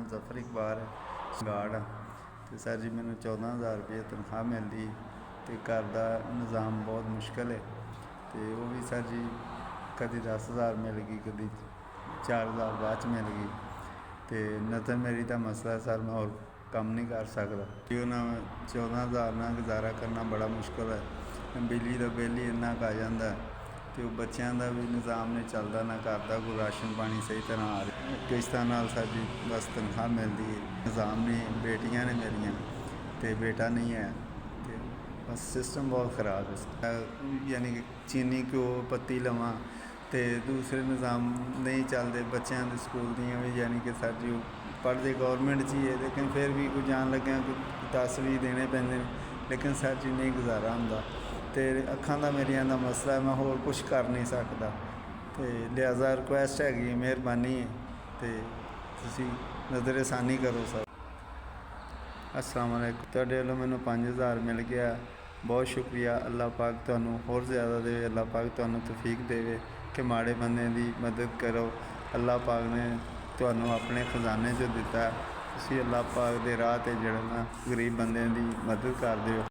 Zafar Iqbal guard ਆ ਅਤੇ sir ਜੀ ਮੈਨੂੰ 14,000 ਰੁਪਏ ਤਨਖਾਹ ਮਿਲਦੀ ਅਤੇ ਘਰ ਦਾ ਨਿਜ਼ਾਮ ਬਹੁਤ ਮੁਸ਼ਕਿਲ ਹੈ ਅਤੇ ਉਹ ਵੀ ਸਰ ਜੀ ਕਦੀ 10,000 ਮਿਲ ਗਈ, ਕਦੀ 4,000 ਬਾਅਦ 'ਚ ਮਿਲ ਗਈ ਅਤੇ ਨਜ਼ਰ ਮੇਰੀ ਤਾਂ ਮਸਲਾ ਸਰ ਮੈਂ ਹੋਰ ਕੰਮ ਨਹੀਂ ਕਰ ਸਕਦਾ ਕਿ ਉਹਨਾਂ 14,000 ਨਾਲ ਗੁਜ਼ਾਰਾ ਕਰਨਾ ਬੜਾ ਮੁਸ਼ਕਿਲ ਹੈ। ਬਿਜਲੀ ਦਾ ਬਿੱਲ ਹੀ ਇੰਨਾ ਕੁ ਆ ਜਾਂਦਾ ਅਤੇ ਉਹ ਬੱਚਿਆਂ ਦਾ ਵੀ ਨਿਜ਼ਾਮ ਨਹੀਂ ਚੱਲਦਾ, ਨਾ ਘਰ ਦਾ ਕੋਈ ਰਾਸ਼ਨ ਪਾਣੀ ਸਹੀ ਤਰ੍ਹਾਂ ਆ ਰਿਹਾ, ਕਿਸ਼ਤਾਂ ਨਾਲ ਸਾਡੀ ਬਸ ਤਨਖਾਹ ਮਿਲਦੀ ਹੈ, ਨਿਜ਼ਾਮ ਨਹੀਂ, ਬੇਟੀਆਂ ਨੇ ਮੇਰੀਆਂ ਅਤੇ ਬੇਟਾ ਨਹੀਂ ਹੈ ਅਤੇ ਬਸ ਸਿਸਟਮ ਬਹੁਤ ਖਰਾਬ ਹੈ। ਯਾਨੀ ਕਿ ਚੀਨੀ ਘਿਓ ਪੱਤੀ ਲਵਾਂ ਅਤੇ ਦੂਸਰੇ ਨਿਜ਼ਾਮ ਨਹੀਂ ਚੱਲਦੇ, ਬੱਚਿਆਂ ਦੇ ਸਕੂਲ ਦੀਆਂ ਵੀ ਯਾਨੀ ਕਿ ਸਰ ਜੀ ਪੜ੍ਹਦੇ ਗੌਰਮੈਂਟ 'ਚ ਹੀ ਹੈ, ਲੇਕਿਨ ਫਿਰ ਵੀ ਕੋਈ ਜਾਣ ਲੱਗਿਆ ਕੋਈ 10-20 ਦੇਣੇ ਪੈਂਦੇ ਨੇ, ਲੇਕਿਨ ਸਰ ਜੀ ਨਹੀਂ ਗੁਜ਼ਾਰਾ ਹੁੰਦਾ ਅਤੇ ਅੱਖਾਂ ਦਾ ਮੇਰੀਆਂ ਦਾ ਮਸਲਾ, ਮੈਂ ਹੋਰ ਕੁਛ ਕਰ ਨਹੀਂ ਸਕਦਾ ਅਤੇ ਲਿਹਾਜ਼ਾ ਰਿਕੁਐਸਟ ਹੈਗੀ, ਮਿਹਰਬਾਨੀ ਹੈ ਅਤੇ ਤੁਸੀਂ ਨਜ਼ਰ-ਏ-ਸਾਨੀ ਕਰੋ ਸਰ। अस्सलाम वालेकुम। ਤੁਹਾਡੇ ਵੱਲੋਂ ਮੈਨੂੰ 5,000 ਮਿਲ ਗਿਆ, ਬਹੁਤ ਸ਼ੁਕਰੀਆ। ਅੱਲਾਹ ਪਾਕ ਤੁਹਾਨੂੰ ਹੋਰ ਜ਼ਿਆਦਾ ਦੇਵੇ, ਅੱਲਾਹ ਪਾਕ ਤੁਹਾਨੂੰ ਤੌਫੀਕ ਦੇਵੇ ਕਿ ਮਾੜੇ ਬੰਦੇ ਦੀ ਮਦਦ ਕਰੋ। ਅੱਲਾਹ ਪਾਕ ਨੇ ਤੁਹਾਨੂੰ ਆਪਣੇ ਖਜ਼ਾਨੇ 'ਚੋਂ ਦਿੱਤਾ, ਤੁਸੀਂ ਅੱਲਾਹ ਪਾਕ ਦੇ ਰਾਹ 'ਤੇ ਜਿਹੜਾ ਨਾ ਗਰੀਬ ਬੰਦਿਆਂ ਦੀ ਮਦਦ ਕਰਦੇ ਹੋ।